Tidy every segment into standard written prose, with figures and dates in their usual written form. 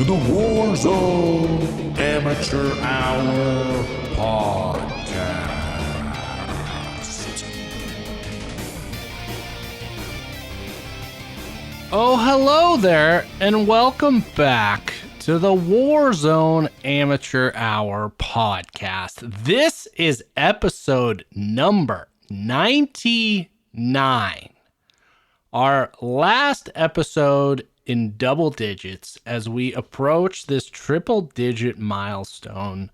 to the Warzone Amateur Hour podcast. Oh, hello there, and welcome back to the Warzone Amateur Hour podcast. This is episode number 99. Our last episode in double digits as we approach this triple-digit milestone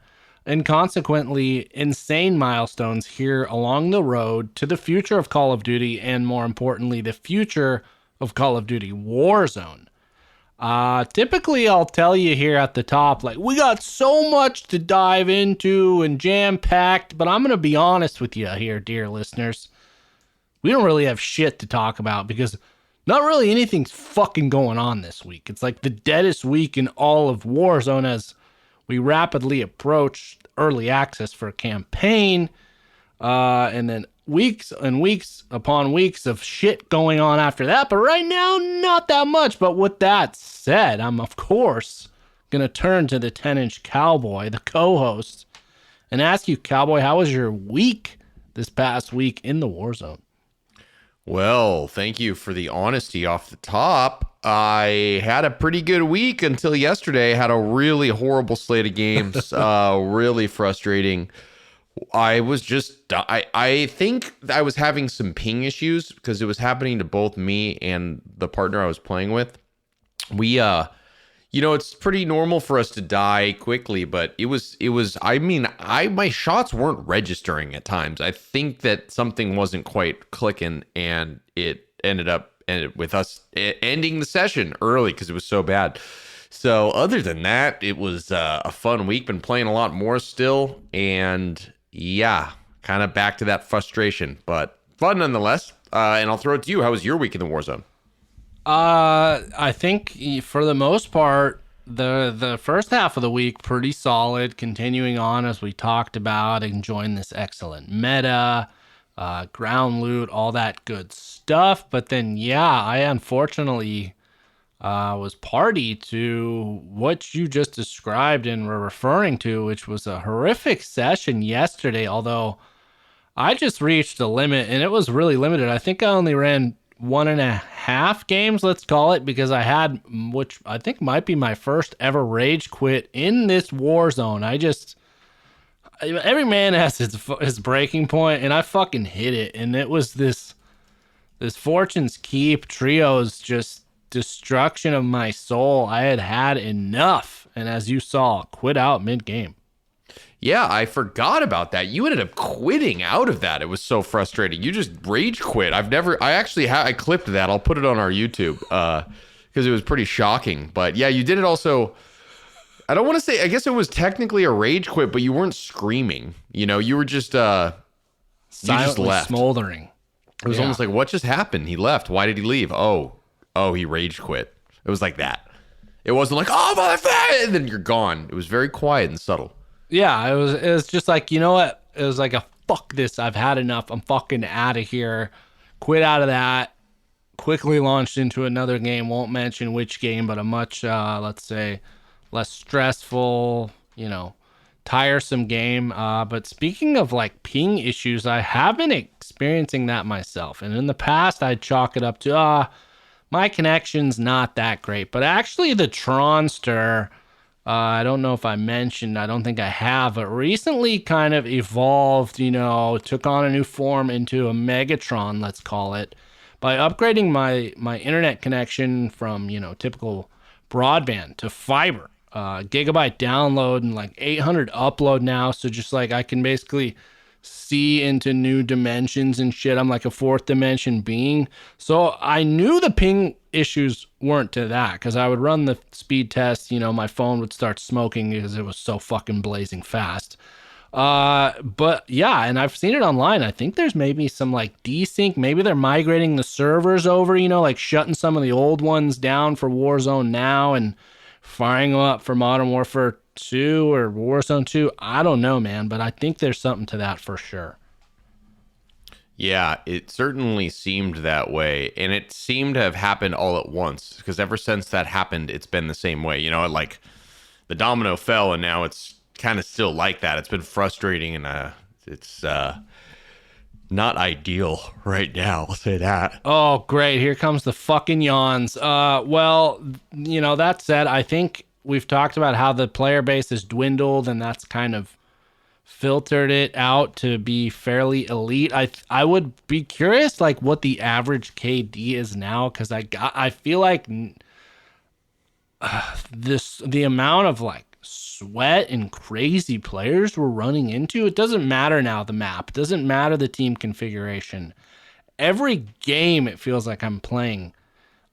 and consequently insane milestones here along the road to the future of Call of Duty and, more importantly, the future of Call of Duty Warzone. Typically, I'll tell you here at the top, like, we got so much to dive into and jam-packed, but I'm going to be honest with you here, dear listeners. We don't really have shit to talk about because not really anything's fucking going on this week. It's like the deadest week in all of Warzone as we rapidly approach early access for a campaign, and then weeks and weeks upon weeks of shit going on after that. But right now, not that much. But with that said, I'm, of course, going to turn to the 10InchCowboy, the co-host, and ask you, Cowboy, how was your week this past week in the Warzone? Well, thank you for the honesty off the top. I had a pretty good week until yesterday. I had a really horrible slate of games, really frustrating. I think I was having some ping issues because it was happening to both me and the partner I was playing with. We, it's pretty normal for us to die quickly, but my shots weren't registering at times. I think that something wasn't quite clicking, and it ended with us ending the session early because it was so bad. So other than that, it was a fun week. Been playing a lot more still, and yeah, kind of back to that frustration, but fun nonetheless. And I'll throw it to you. How was your week in the Warzone? I think for the most part, the first half of the week, pretty solid, continuing on as we talked about, enjoying this excellent meta, ground loot, all that good stuff. But then, yeah, I unfortunately was party to what you just described and were referring to, which was a horrific session yesterday, although I just reached a limit, and it was really limited. I think I only ran 1.5 games, let's call it, because I had, which I think might be my first ever rage quit in this war zone. Every man has his breaking point, and I fucking hit it, and it was this Fortune's Keep Trio's just destruction of my soul. I had enough, and as you saw, quit out mid-game. Yeah, I forgot about that. You ended up quitting out of that. It was so frustrating. You just rage quit. I clipped that. I'll put it on our YouTube because it was pretty shocking. But yeah, you did it also. I don't want to say, I guess it was technically a rage quit, but you weren't screaming. You were just silently left. Smoldering. It was almost like, what just happened? He left. Why did he leave? Oh, he rage quit. It was like that. It wasn't like, oh, motherfucker, and then you're gone. It was very quiet and subtle. Yeah, it was just like, you know what? It was like a fuck this. I've had enough. I'm fucking out of here. Quit out of that. Quickly launched into another game. Won't mention which game, but a much, let's say, less stressful, tiresome game. But speaking of like ping issues, I have been experiencing that myself. And in the past, I'd chalk it up to, my connection's not that great. But actually, the Tronster, I don't know if I mentioned, I don't think I have, but recently kind of evolved, took on a new form into a Megatron, let's call it, by upgrading my internet connection from, typical broadband to fiber. Gigabyte download and like 800 upload now. So just like I can basically see into new dimensions and shit. I'm like a fourth dimension being. So I knew the ping issues weren't to that because I would run the speed test. My phone would start smoking because it was so fucking blazing fast. But yeah, and I've seen it online. I think there's maybe some like desync. Maybe they're migrating the servers over, like shutting some of the old ones down for Warzone now and firing them up for Modern Warfare 2 or Warzone 2. I don't know, man, but I think there's something to that for sure. Yeah, it certainly seemed that way. And it seemed to have happened all at once because ever since that happened, it's been the same way. Like the domino fell and now it's kind of still like that. It's been frustrating and it's not ideal right now. I'll say that. Oh, great. Here comes the fucking yawns. Well, that said, I think we've talked about how the player base has dwindled and that's kind of filtered it out to be fairly elite. I would be curious like what the average KD is now because I feel like the amount of like sweat and crazy players we're running into. It doesn't matter now the map. It doesn't matter the team configuration. Every game it feels like I'm playing.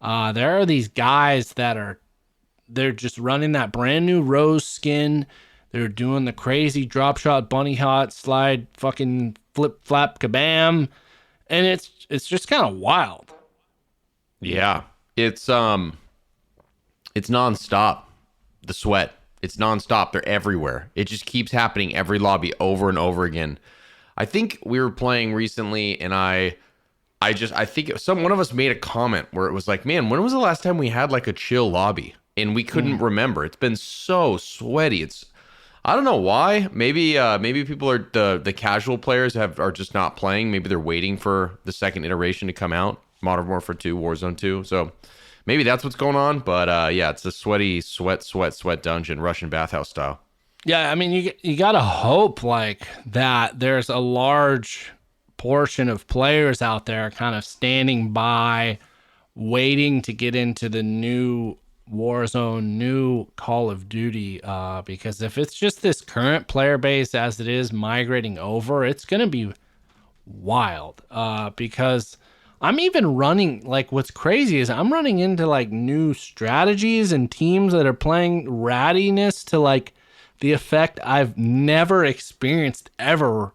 There are these guys they're just running that brand new rose skin. They're doing the crazy drop shot, bunny hot, slide, fucking flip flap kabam, and it's just kind of wild. Yeah, it's nonstop. The sweat, it's nonstop. They're everywhere. It just keeps happening every lobby over and over again. I think we were playing recently, and I think one of us made a comment where it was like, man, when was the last time we had like a chill lobby? And we couldn't remember. It's been so sweaty. I don't know why. Maybe people are the casual players are just not playing. Maybe they're waiting for the second iteration to come out, Modern Warfare 2, Warzone 2. So maybe that's what's going on. But yeah, it's a sweaty sweat dungeon, Russian bathhouse style. Yeah, I mean you gotta hope like that. There's a large portion of players out there kind of standing by, waiting to get into the new Warzone, new Call of Duty, because if it's just this current player base as it is migrating over, it's gonna be wild. Because I'm even running, like, what's crazy is I'm running into like new strategies and teams that are playing rattiness to like the effect I've never experienced ever.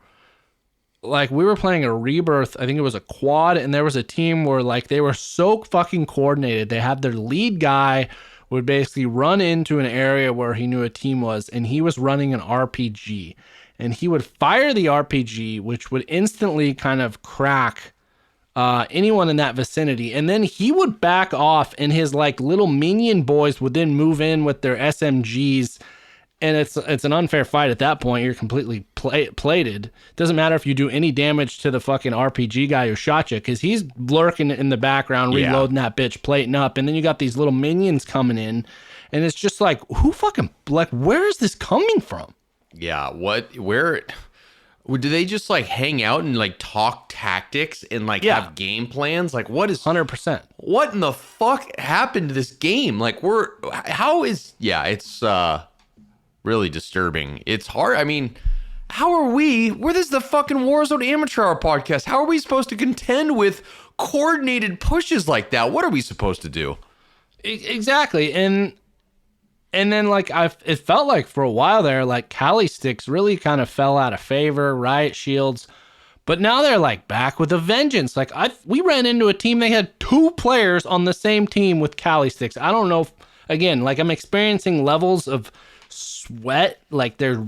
Like, we were playing a Rebirth, I think it was a quad, and there was a team where like they were so fucking coordinated. They had their lead guy would basically run into an area where he knew a team was, and he was running an RPG, and he would fire the RPG, which would instantly kind of crack anyone in that vicinity, and then he would back off, and his like little minion boys would then move in with their SMGs. And it's an unfair fight at that point. You're completely plated. Doesn't matter if you do any damage to the fucking RPG guy who shot you, because he's lurking in the background, reloading that bitch, plating up. And then you got these little minions coming in, and it's just like, where is this coming from? Yeah, where do they just like hang out and like talk tactics and like have game plans? Like, what is 100%? What in the fuck happened to this game? Like, it's really disturbing. It's hard. I mean, we're this is the fucking Warzone Amateur Hour podcast. How are we supposed to contend with coordinated pushes like that? What are we supposed to do? Exactly. And then like it felt like for a while there, like Kali sticks really kind of fell out of favor, riot shields. But now they're like back with a vengeance. Like we ran into a team, they had 2 players on the same team with Kali sticks. I don't know if, again, like I'm experiencing levels of sweat, like they're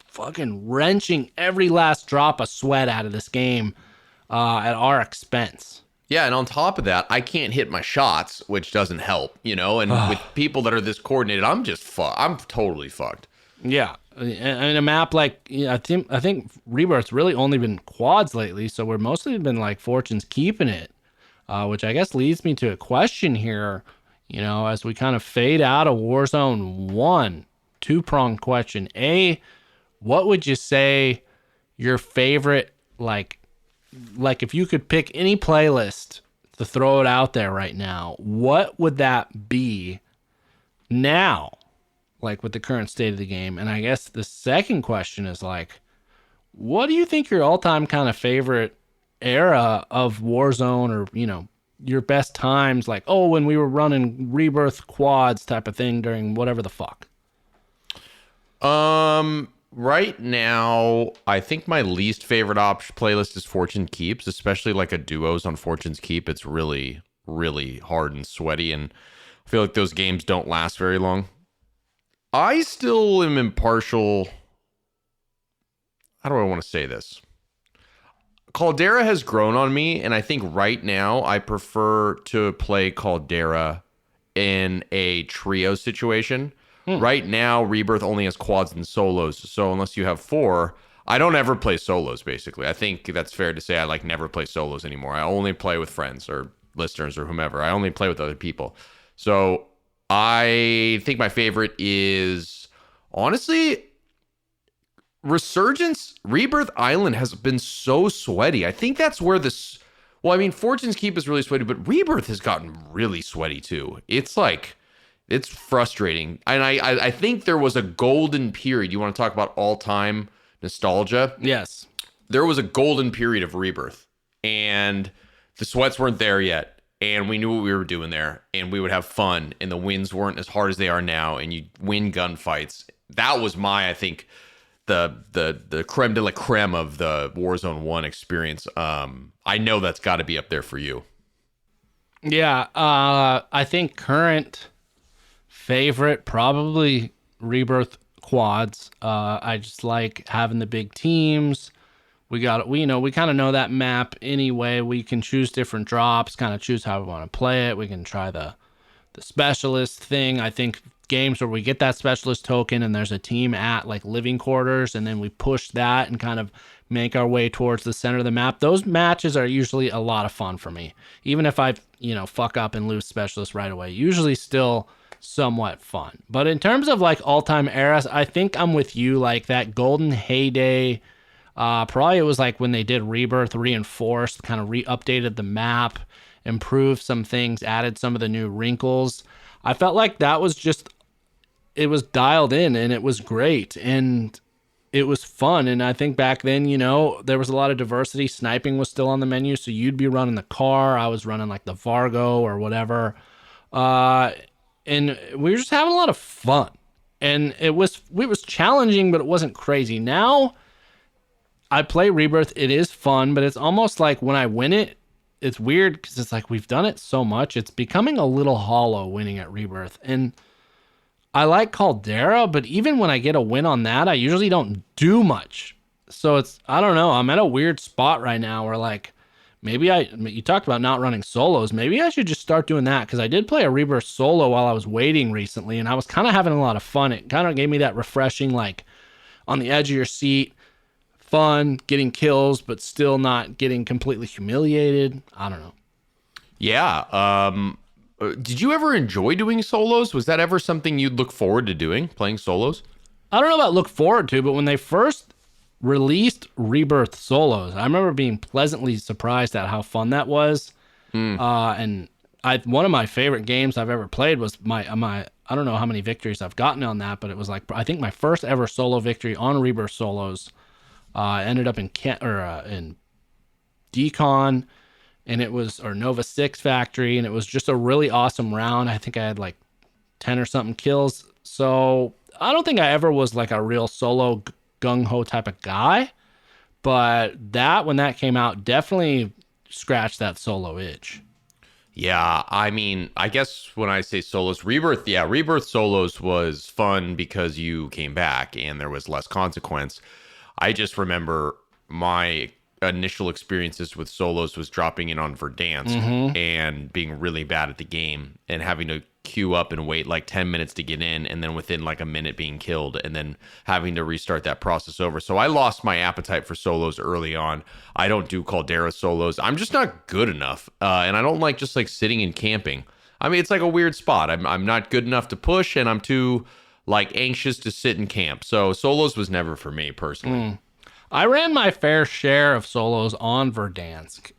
fucking wrenching every last drop of sweat out of this game at our expense. Yeah, and on top of that, I can't hit my shots, which doesn't help, and with people that are this coordinated, I'm totally fucked. Yeah, and a map like, I think Rebirth's really only been quads lately, so we're mostly been like Fortune's keeping it, which I guess leads me to a question here, as we kind of fade out of Warzone 1. 2-pronged question. A, what would you say your favorite, like if you could pick any playlist to throw it out there right now, what would that be now, like with the current state of the game? And I guess the second question is like, what do you think your all-time kind of favorite era of Warzone, or, your best times, like, when we were running Rebirth quads type of thing during whatever the fuck? Right now, I think my least favorite playlist is Fortune Keeps, especially like a duos on Fortune's Keep. It's really, really hard and sweaty, and I feel like those games don't last very long. I still am impartial. How do I want to say this? Caldera has grown on me, and I think right now I prefer to play Caldera in a trio situation. Right now, Rebirth only has quads and solos, so unless you have 4, I don't ever play solos, basically. I think that's fair to say I never play solos anymore. I only play with friends or listeners or whomever. I only play with other people. So I think my favorite is, honestly, Resurgence. Rebirth Island has been so sweaty. I think that's where this... Well, I mean, Fortune's Keep is really sweaty, but Rebirth has gotten really sweaty too. It's it's frustrating. And I think there was a golden period. You want to talk about all-time nostalgia? Yes. There was a golden period of Rebirth, and the sweats weren't there yet, and we knew what we were doing there, and we would have fun, and the wins weren't as hard as they are now, and you win gunfights. That was I think, the creme de la creme of the Warzone 1 experience. I know that's got to be up there for you. Yeah, I think current favorite, probably Rebirth quads. I just like having the big teams. We kind of know that map anyway. We can choose different drops, kind of choose how we want to play it. We can try the specialist thing. I think games where we get that specialist token and there's a team at living quarters, and then we push that and kind of make our way towards the center of the map. Those matches are usually a lot of fun for me. Even if I, fuck up and lose specialist right away, usually still somewhat fun. But in terms of all-time eras, I think I'm with you. That golden heyday, probably it was when they did Rebirth Reinforced, kind of updated the map, improved some things, added some of the new wrinkles. I felt like that was it was dialed in, and it was great, and it was fun. And I think back then, there was a lot of diversity. Sniping was still on the menu, so you'd be running the car. I was running the Vargo or whatever. And we were just having a lot of fun. And it was challenging, but it wasn't crazy. Now, I play Rebirth. It is fun, but it's almost when I win it, it's weird because it's we've done it so much. It's becoming a little hollow winning at Rebirth. And I like Caldera, but even when I get a win on that, I usually don't do much. So I don't know. I'm at a weird spot right now where maybe you talked about not running solos. Maybe I should just start doing that, because I did play a Rebirth solo while I was waiting recently, and I was kind of having a lot of fun. It kind of gave me that refreshing, on the edge of your seat, fun, getting kills, but still not getting completely humiliated. I don't know. Yeah. Did you ever enjoy doing solos? Was that ever something you'd look forward to doing, playing solos? I don't know about look forward to, but when they first released Rebirth solos, I remember being pleasantly surprised at how fun that was. And one of my favorite games I've ever played was my I don't know how many victories I've gotten on that, but it was I think my first ever solo victory on Rebirth solos. Ended up in Decon, and it was Nova 6 Factory, and it was just a really awesome round. I think I had 10 or something kills. So I don't think I ever was a real solo gung-ho type of guy, but when that came out, definitely scratched that solo itch. Yeah, I mean, I guess when I say solos, Rebirth solos was fun because you came back and there was less consequence. I just remember my initial experiences with solos was dropping in on Verdansk and being really bad at the game and having to queue up and wait 10 minutes to get in, and then within a minute being killed, and then having to restart that process over. So I lost my appetite for solos early on. I don't do Caldera solos. I'm just not good enough. And I don't like just sitting and camping. I mean, it's a weird spot. I'm not good enough to push, and I'm too anxious to sit and camp. So solos was never for me personally. I ran my fair share of solos on Verdansk,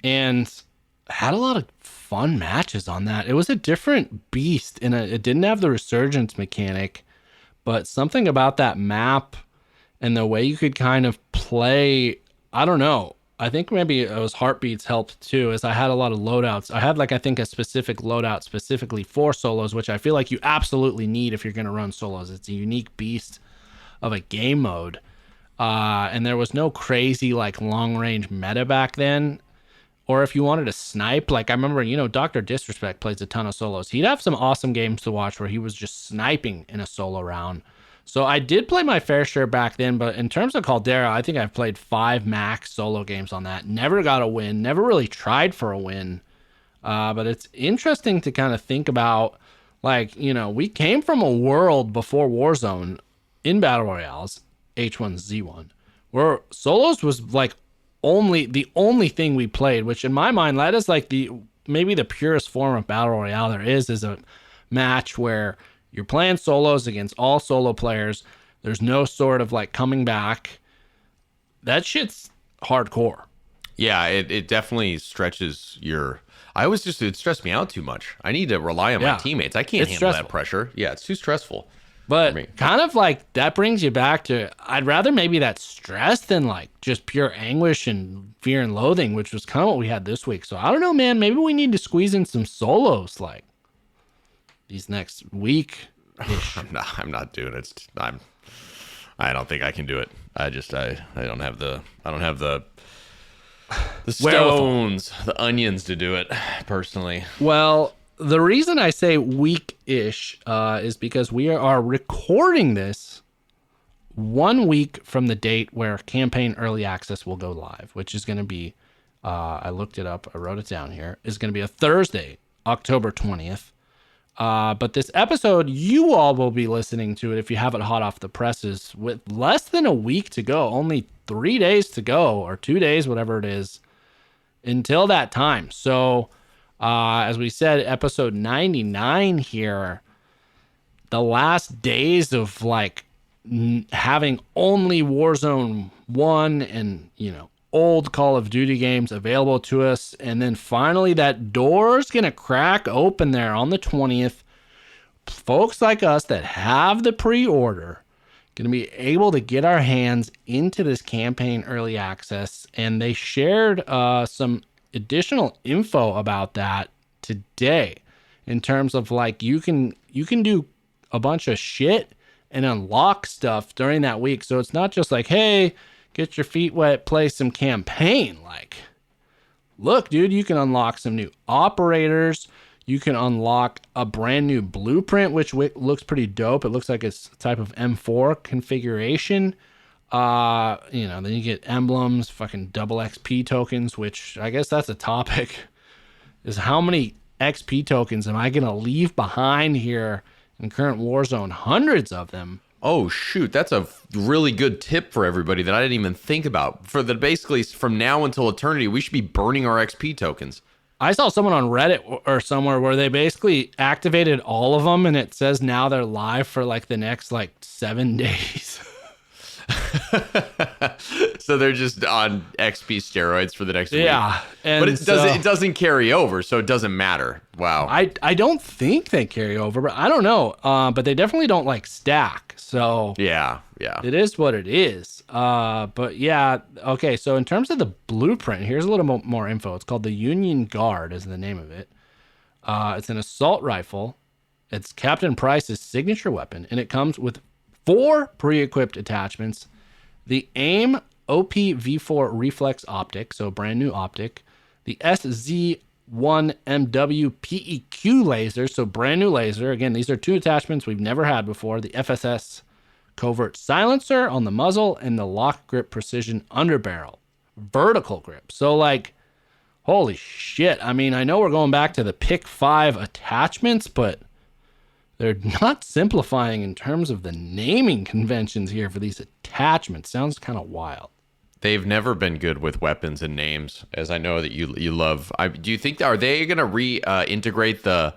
and had a lot of fun matches on that. It was a different beast, and it didn't have the resurgence mechanic, but something about that map and the way you could kind of play, I don't know. I think maybe it was Heartbeats helped too, as I had a lot of loadouts. I had I think a specific loadout specifically for solos, which I feel like you absolutely need if you're going to run solos. It's a unique beast of a game mode. And there was no crazy long range meta back then. Or if you wanted to snipe, I remember, Dr. Disrespect plays a ton of solos. He'd have some awesome games to watch where he was just sniping in a solo round. So I did play my fair share back then, but in terms of Caldera, I think I've played 5 max solo games on that. Never got a win, never really tried for a win. But it's interesting to kind of think about, like, you know, we came from a world before Warzone in Battle Royales, H1Z1, where solos was like the only thing we played, which in my mind, that is like maybe the purest form of Battle Royale there is a match where you're playing solos against all solo players. There's no sort of like coming back. That shit's hardcore. Yeah, it definitely stretches your... it stressed me out too much. I need to rely on my teammates. I can't handle that pressure. Yeah, it's too stressful. But kind of like that brings you back to, I'd rather maybe that stress than like just pure anguish and fear and loathing, which was kind of what we had this week. So I don't know, man. Maybe we need to squeeze in some solos like these next week. I'm not doing it. I don't think I can do it. I don't have the stones, the onions to do it personally. Well, the reason I say week-ish is because we are recording this 1 week from the date where campaign early access will go live, which is going to be, I looked it up, I wrote it down here, is going to be a Thursday, October 20th. But this episode, you all will be listening to it if you have it hot off the presses with less than a week to go, only 3 days to go, or 2 days, whatever it is, until that time. So, as we said, episode 99 here, the last days of like having only Warzone 1 and, you know, old Call of Duty games available to us, and then finally that door's gonna crack open there on the 20th. Folks like us that have the pre-order gonna be able to get our hands into this campaign early access, and they shared some additional info about that today in terms of like you can do a bunch of shit and unlock stuff during that week. So it's not just like, hey, get your feet wet, play some campaign. Like, look, dude, you can unlock some new operators. You can unlock a brand new blueprint, which looks pretty dope. It looks like it's a type of M4 configuration. You know, then you get emblems, fucking double XP tokens, which I guess that's a topic, is how many XP tokens am I going to leave behind here in current Warzone? Hundreds of them. Oh, shoot. That's a really good tip for everybody that I didn't even think about. Basically, from now until eternity, we should be burning our XP tokens. I saw someone on Reddit or somewhere where they basically activated all of them, and it says now they're live for like the next like 7 days. So they're just on XP steroids for the next week. Yeah. But it doesn't carry over, so it doesn't matter. Wow. I don't think they carry over, but I don't know. But they definitely don't like stack. So yeah. It is what it is. But yeah, okay. So in terms of the blueprint, here's a little more info. It's called the Union Guard is the name of it. It's an assault rifle. It's Captain Price's signature weapon, and it comes with 4 pre-equipped attachments: the AIM OP V4 reflex optic, so brand new optic; the SZ1MW PEQ laser, so brand new laser. Again, these are 2 attachments we've never had before: the FSS covert silencer on the muzzle and the lock grip precision underbarrel vertical grip. So like, holy shit. I mean, I know we're going back to the pick 5 attachments, but they're not simplifying in terms of the naming conventions here for these attachments. Sounds kind of wild. They've never been good with weapons and names, as I know that you love. Do you think, are they going to reintegrate the,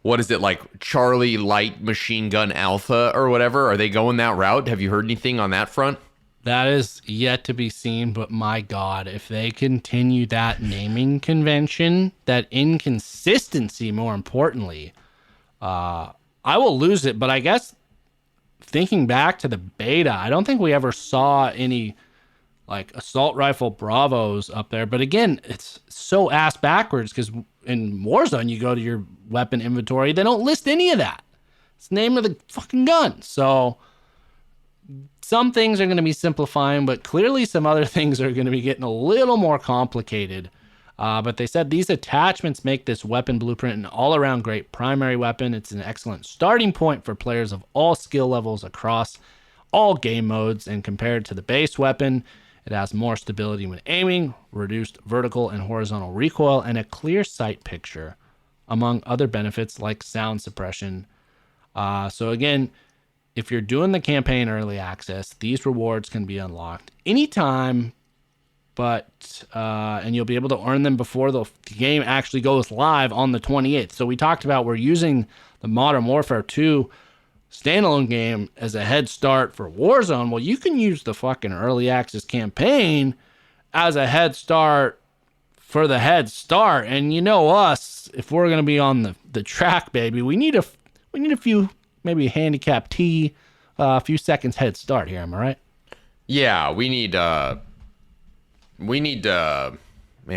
what is it, like Charlie Light Machine Gun Alpha or whatever? Are they going that route? Have you heard anything on that front? That is yet to be seen, but my God, if they continue that naming convention, that inconsistency, more importantly, I will lose it. But I guess thinking back to the beta, I don't think we ever saw any like assault rifle Bravos up there. But again, it's so ass backwards because in Warzone, you go to your weapon inventory, they don't list any of that. It's the name of the fucking gun. So some things are going to be simplifying, but clearly some other things are going to be getting a little more complicated. But they said these attachments make this weapon blueprint an all-around great primary weapon. It's an excellent starting point for players of all skill levels across all game modes, and compared to the base weapon, it has more stability when aiming, reduced vertical and horizontal recoil, and a clear sight picture, among other benefits like sound suppression. So again, if you're doing the campaign early access, these rewards can be unlocked anytime, and you'll be able to earn them before the game actually goes live on the 28th. So we talked about we're using the Modern Warfare 2 standalone game as a head start for Warzone. Well, you can use the fucking early access campaign as a head start for the head start. And you know us, if we're going to be on the track, baby, we need a few, maybe a handicap T, a few seconds head start here. Am I right? Yeah, we need man,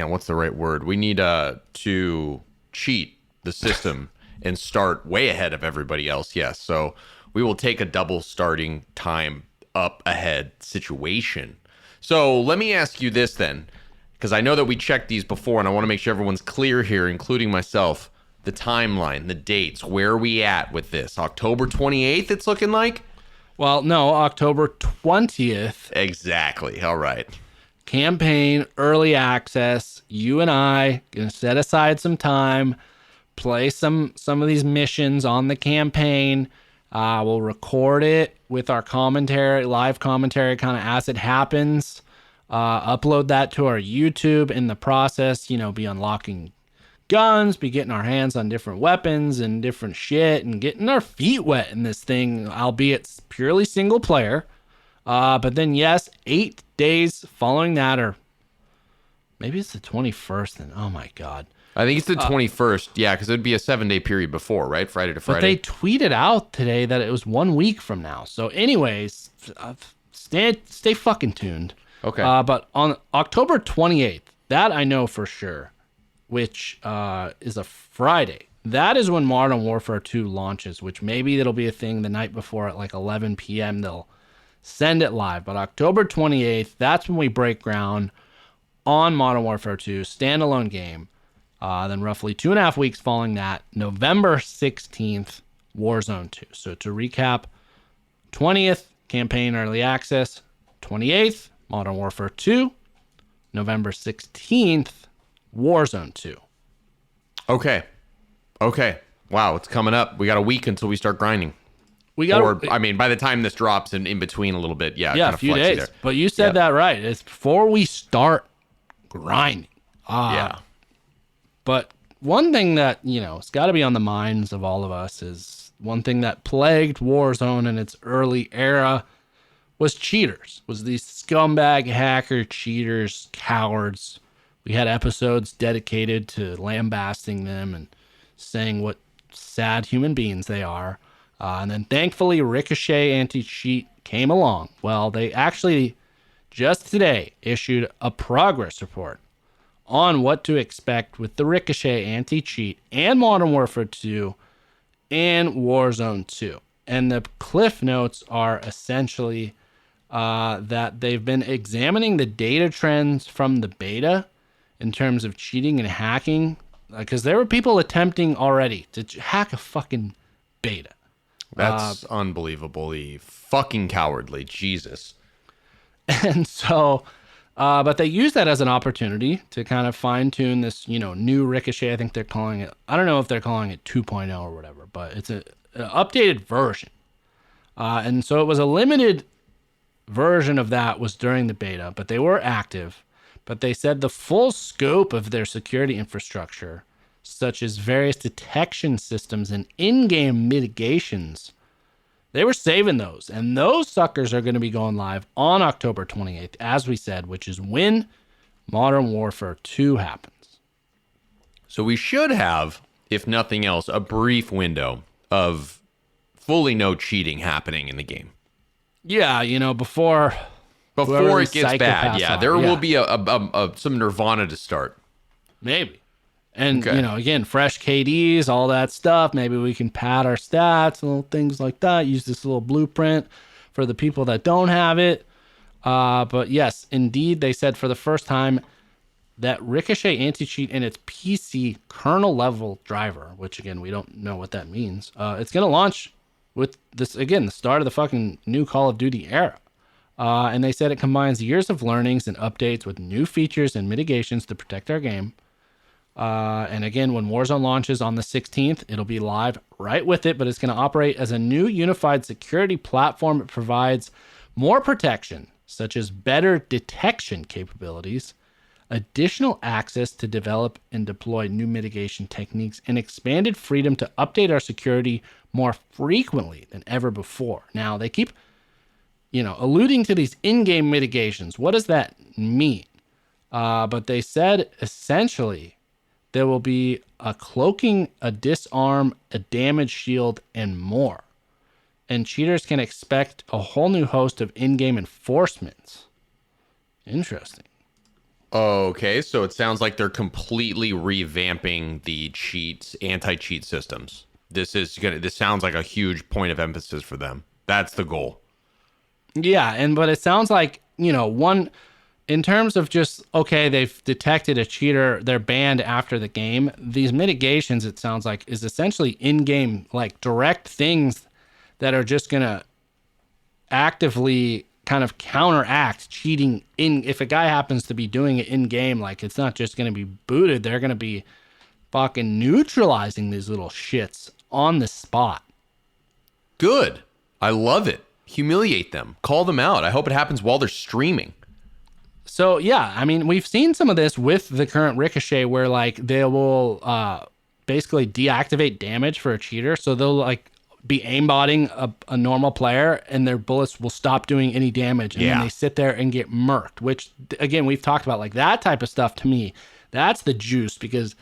what's the right word? We need to cheat the system and start way ahead of everybody else. Yes. So we will take a double starting time up ahead situation. So let me ask you this then, because I know that we checked these before and I want to make sure everyone's clear here, including myself. The timeline, the dates, where are we at with this? October 28th, it's looking like? Well, no, October 20th. Exactly. All right. Campaign, early access. You and I gonna set aside some time, play some of these missions on the campaign. We'll record it with our commentary, live commentary, kind of as it happens. Upload that to our YouTube. In the process, be unlocking guns, be getting our hands on different weapons and different shit, and getting our feet wet in this thing, albeit purely single player. But then, yes, 8 days following that, or maybe it's the 21st, and oh my God. I think it's the 21st, yeah, because it would be a 7-day period before, right? Friday to Friday. But they tweeted out today that it was 1 week from now. So anyways, stay fucking tuned. Okay. But on October 28th, that I know for sure, which is a Friday. That is when Modern Warfare 2 launches, which maybe it'll be a thing the night before at like 11 p.m. They'll send it live. But October 28th, that's when we break ground on Modern Warfare 2, standalone game. Then roughly 2.5 weeks following that, November 16th, Warzone 2. So to recap, 20th, campaign early access. 28th, Modern Warfare 2. November 16th, Warzone 2. Okay. Wow, it's coming up. We got a week until we start grinding. By the time this drops and in between a little bit, yeah, a few days. There. But you said that right. It's before we start grinding. Yeah. But one thing that, it's got to be on the minds of all of us is one thing that plagued Warzone in its early era was cheaters, was these scumbag hacker cheaters, cowards. We had episodes dedicated to lambasting them and saying what sad human beings they are. And then thankfully, Ricochet Anti-Cheat came along. Well, they actually just today issued a progress report on what to expect with the Ricochet Anti-Cheat and Modern Warfare 2 and Warzone 2. And the cliff notes are essentially that they've been examining the data trends from the beta in terms of cheating and hacking, because there were people attempting already to hack a fucking beta. That's unbelievably fucking cowardly. Jesus. And so, but they use that as an opportunity to kind of fine tune this, new Ricochet. I think they're calling it, I don't know if they're calling it 2.0 or whatever, but it's an updated version. And so it was a limited version of that was during the beta, but they were active. But they said the full scope of their security infrastructure, such as various detection systems and in-game mitigations, they were saving those. And those suckers are going to be going live on October 28th, as we said, which is when Modern Warfare 2 happens. So we should have, if nothing else, a brief window of fully no cheating happening in the game. Yeah, before it gets bad. Yeah, there will be some nirvana to start. Maybe. And, again, fresh KDs, all that stuff. Maybe we can pad our stats, little things like that. Use this little blueprint for the people that don't have it. But yes, indeed, they said for the first time, that Ricochet anti-cheat in its PC kernel level driver, which again, we don't know what that means. It's going to launch with this, again, the start of the fucking new Call of Duty era. And they said it combines years of learnings and updates with new features and mitigations to protect our game. And again, when Warzone launches on the 16th, it'll be live right with it, but it's going to operate as a new unified security platform. It provides more protection, such as better detection capabilities, additional access to develop and deploy new mitigation techniques, and expanded freedom to update our security more frequently than ever before. Now, they keep, alluding to these in-game mitigations. What does that mean? But they said essentially there will be a cloaking, a disarm, a damage shield, and more. And cheaters can expect a whole new host of in-game enforcements. Interesting. Okay, so it sounds like they're completely revamping the anti-cheat systems. This sounds like a huge point of emphasis for them. That's the goal. Yeah, but it sounds like, one, in terms of just, okay, they've detected a cheater, they're banned after the game. These mitigations, it sounds like, is essentially in-game, like direct things that are just going to actively kind of counteract cheating if a guy happens to be doing it in game. Like, it's not just going to be booted, they're going to be fucking neutralizing these little shits on the spot. Good. I love it. Humiliate them, call them out. I hope it happens while they're streaming. So yeah, I mean, we've seen some of this with the current Ricochet where like they will basically deactivate damage for a cheater. So they'll like be aimbotting a normal player and their bullets will stop doing any damage. And then they sit there and get murked, which again, we've talked about, like that type of stuff. To me, that's the juice, because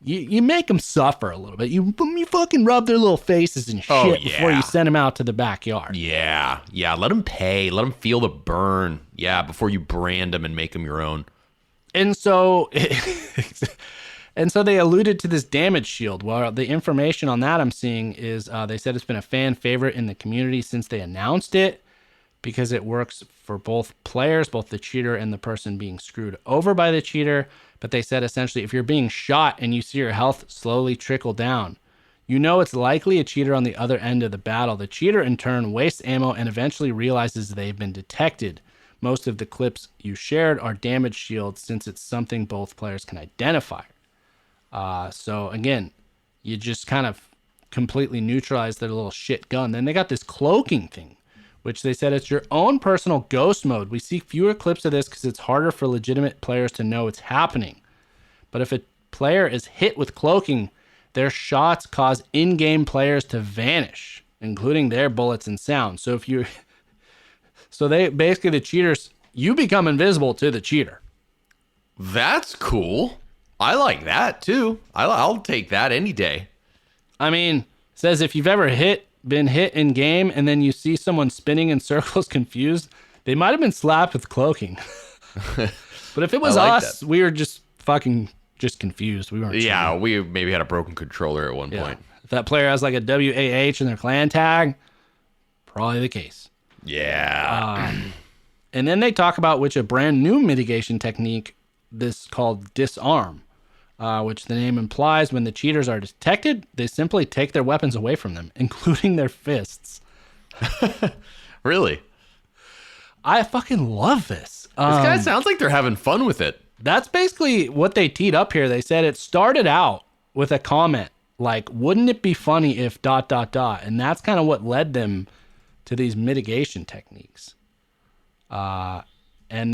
you make them suffer a little bit. You fucking rub their little faces and shit before you send them out to the backyard. Yeah. Let them pay. Let them feel the burn. Yeah, before you brand them and make them your own. And so... And so they alluded to this damage shield. Well, the information on that I'm seeing is they said it's been a fan favorite in the community since they announced it, because it works for both players, both the cheater and the person being screwed over by the cheater. But they said essentially, if you're being shot and you see your health slowly trickle down, it's likely a cheater on the other end of the battle. The cheater in turn wastes ammo and eventually realizes they've been detected. Most of the clips you shared are damage shields, since it's something both players can identify. So again, you just kind of completely neutralize their little shit gun. Then they got this cloaking thing, which they said it's your own personal ghost mode. We see fewer clips of this because it's harder for legitimate players to know it's happening. But if a player is hit with cloaking, their shots cause in-game players to vanish, including their bullets and sound. So they basically, the cheaters, you become invisible to the cheater. That's cool. I like that too. I'll take that any day. I mean, it says if you've ever been hit in game and then you see someone spinning in circles confused, they might have been slapped with cloaking. But if it was us, we were just confused. We weren't. Yeah, cheating. we maybe had a broken controller at one point. If that player has like a WAH in their clan tag, probably the case. Yeah. And then they talk about a brand new mitigation technique, this called disarm. Which the name implies when the cheaters are detected, they simply take their weapons away from them, including their fists. Really? I fucking love this. This guy sounds like they're having fun with it. That's basically what they teed up here. They said it started out with a comment like, wouldn't it be funny if ... And that's kind of what led them to these mitigation techniques. And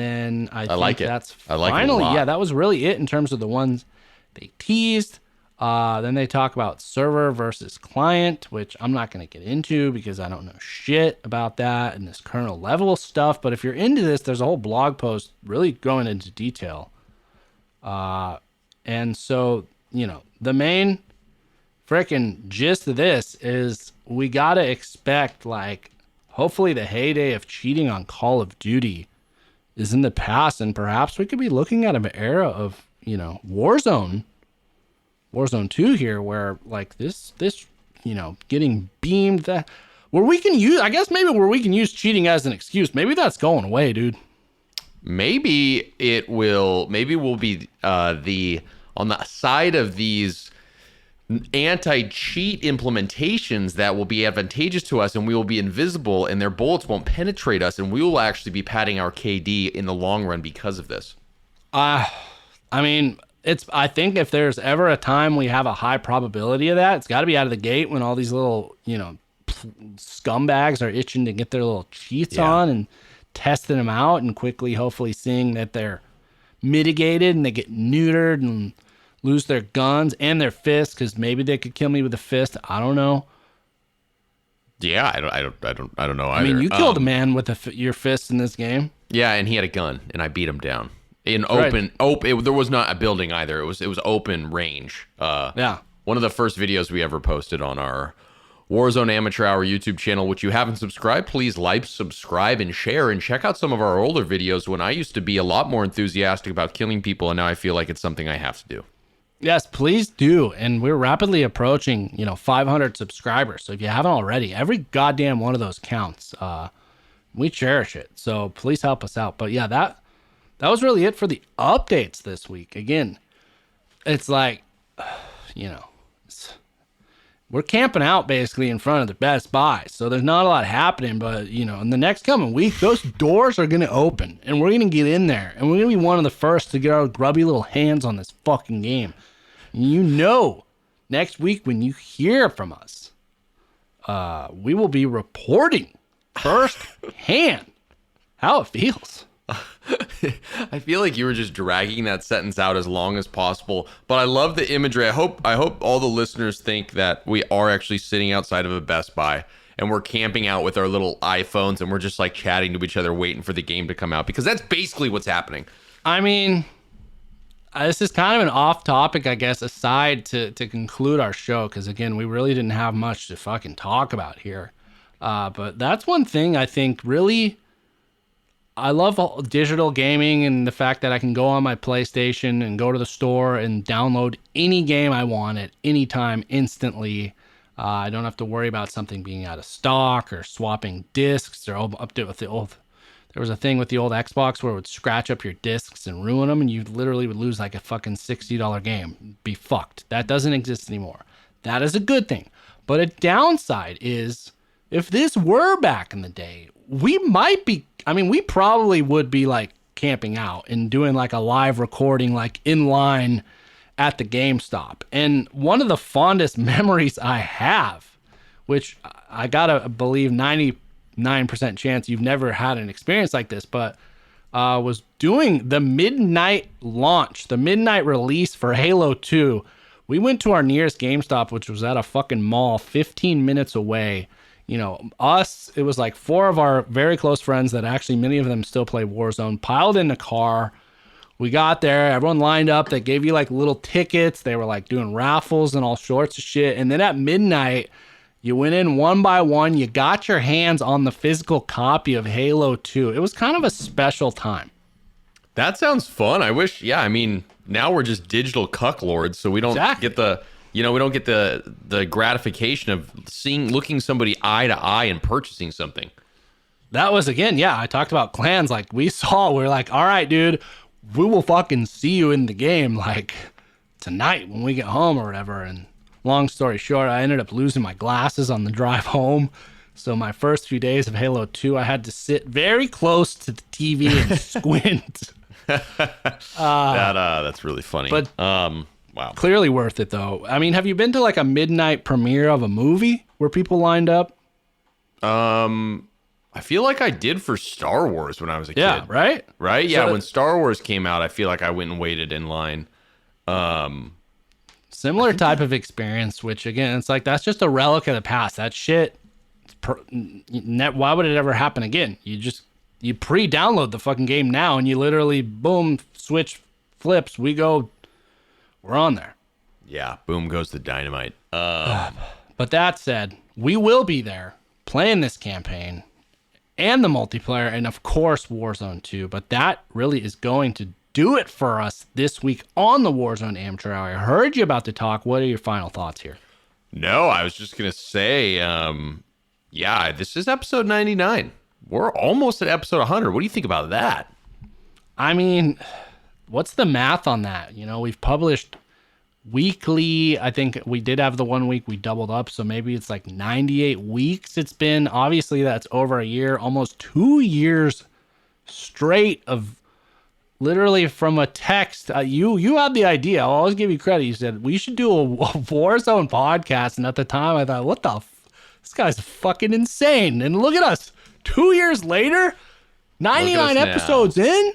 then I think like it. That's I like finally, it a lot. yeah, that was really it in terms of the ones they teased. Then they talk about server versus client, which I'm not going to get into because I don't know shit about that and this kernel level stuff. But if you're into this, there's a whole blog post really going into detail. And so, the main freaking gist of this is we got to expect, like, hopefully the heyday of cheating on Call of Duty is in the past, and perhaps we could be looking at an era of, Warzone 2 here, where like this, getting beamed, that where we can use cheating as an excuse. Maybe that's going away, dude. maybe it will. Maybe we'll be the on the side of these anti-cheat implementations that will be advantageous to us, and we will be invisible, and their bullets won't penetrate us, and we will actually be padding our KD in the long run because of this. I mean, I think if there's ever a time we have a high probability of that, it's got to be out of the gate when all these little, scumbags are itching to get their little cheats on and testing them out and quickly, hopefully seeing that they're mitigated and they get neutered and lose their guns and their fists, because maybe they could kill me with a fist. I don't know. Yeah, I don't know either. I mean, you killed a man with your fist in this game. Yeah, and he had a gun, and I beat him down in open. There was not a building either. It was open range. Yeah. One of the first videos we ever posted on our Warzone Amateur Hour YouTube channel, which you haven't subscribed, please like, subscribe, and share, and check out some of our older videos when I used to be a lot more enthusiastic about killing people, and now I feel like it's something I have to do. Yes, please do. And we're rapidly approaching, 500 subscribers. So if you haven't already, every goddamn one of those counts. We cherish it. So please help us out. But yeah, that was really it for the updates this week. Again, it's like, we're camping out basically in front of the Best Buy. So there's not a lot happening, but in the next coming week, those doors are going to open and we're going to get in there and we're going to be one of the first to get our grubby little hands on this fucking game. Next week when you hear from us, we will be reporting firsthand how it feels. I feel like you were just dragging that sentence out as long as possible, but I love the imagery. I hope all the listeners think that we are actually sitting outside of a Best Buy and we're camping out with our little iPhones and we're just like chatting to each other, waiting for the game to come out, because that's basically what's happening. I mean, this is kind of an off topic, I guess, aside to conclude our show, because again, we really didn't have much to fucking talk about here. But that's one thing I think really, I love digital gaming and the fact that I can go on my PlayStation and go to the store and download any game I want at any time instantly. I don't have to worry about something being out of stock or swapping discs or update with the old. There was a thing with the old Xbox where it would scratch up your discs and ruin them, and you literally would lose like a fucking $60 game. Be fucked. That doesn't exist anymore. That is a good thing. But a downside is, if this were back in the day, we probably would be like camping out and doing like a live recording, like in line at the GameStop. And one of the fondest memories I have, which I gotta believe 99% chance you've never had an experience like this, but was doing the midnight launch, the midnight release for Halo 2. We went to our nearest GameStop, which was at a fucking mall 15 minutes away. It was like 4 of our very close friends that actually, many of them still play Warzone, piled in the car. We got there, everyone lined up. They gave you like little tickets. They were like doing raffles and all sorts of shit. And then at midnight, you went in one by one. You got your hands on the physical copy of Halo 2. It was kind of a special time. That sounds fun. I wish, now we're just digital cuck lords, so we don't get the... we don't get the gratification of looking somebody eye to eye and purchasing something. That was, again, I talked about clans. Like, we're like, all right, dude, we will fucking see you in the game, like, tonight when we get home or whatever. And long story short, I ended up losing my glasses on the drive home. So my first few days of Halo 2, I had to sit very close to the TV and squint. That's really funny. But wow. Clearly worth it, though. I mean, have you been to like a midnight premiere of a movie where people lined up? I feel like I did for Star Wars when I was a kid. Yeah, right? Right? Yeah, when Star Wars came out, I feel like I went and waited in line. Similar type of experience, which again, it's like, that's just a relic of the past. That shit, why would it ever happen again? You pre-download the fucking game now and you literally, boom, switch flips, we're on there. Yeah, boom goes the dynamite. But that said, we will be there playing this campaign and the multiplayer and of course Warzone 2. But that really is going to do it for us this week on the Warzone Amateur Hour. I heard you about to talk. What are your final thoughts here? No, I was just going to say, this is episode 99. We're almost at episode 100. What do you think about that? I mean, what's the math on that? You know, we've published weekly. I think we did have the 1 week we doubled up, so maybe it's like 98 weeks it's been. Obviously, that's over a year, almost 2 years straight of literally from a text. You had the idea. I'll always give you credit. You said we should do a Warzone podcast, and at the time I thought, what the this guy's fucking insane. And look at us, 2 years later, 99 episodes in.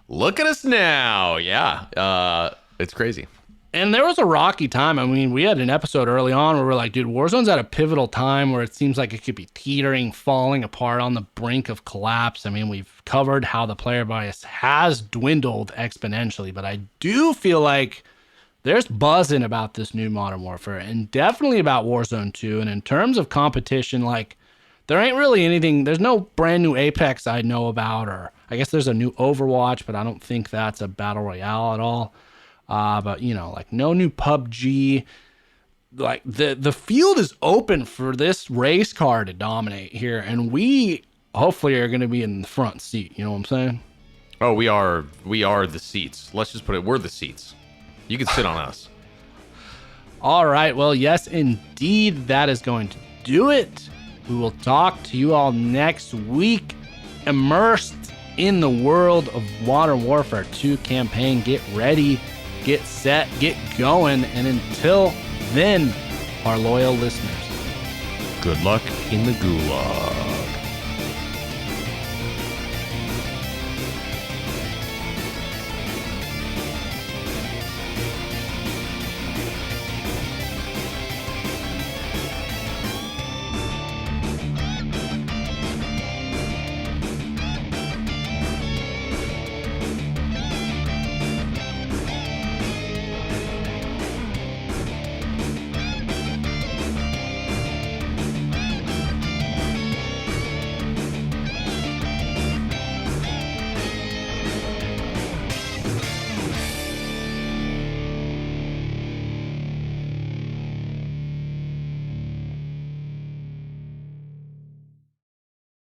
Look at us now. Yeah. It's crazy. And there was a rocky time. I mean, we had an episode early on where we're like, dude, Warzone's at a pivotal time where it seems like it could be teetering, falling apart, on the brink of collapse. I mean, we've covered how the player bias has dwindled exponentially, but I do feel like there's buzzing about this new Modern Warfare, and definitely about Warzone 2. And in terms of competition, like, there ain't really anything. There's no brand new Apex I know about, or I guess there's a new Overwatch, but I don't think that's a battle royale at all. But, you know, like, no new PUBG. Like, the field is open for this race car to dominate here, and we hopefully are going to be in the front seat. You know what I'm saying? Oh, we are the seats. Let's just put it, we're the seats. You can sit on us. All right. Well, yes, indeed, that is going to do it. We will talk to you all next week, immersed in the world of Modern Warfare 2 campaign. Get ready, get set, get going. And until then, our loyal listeners, Good luck in the gulag.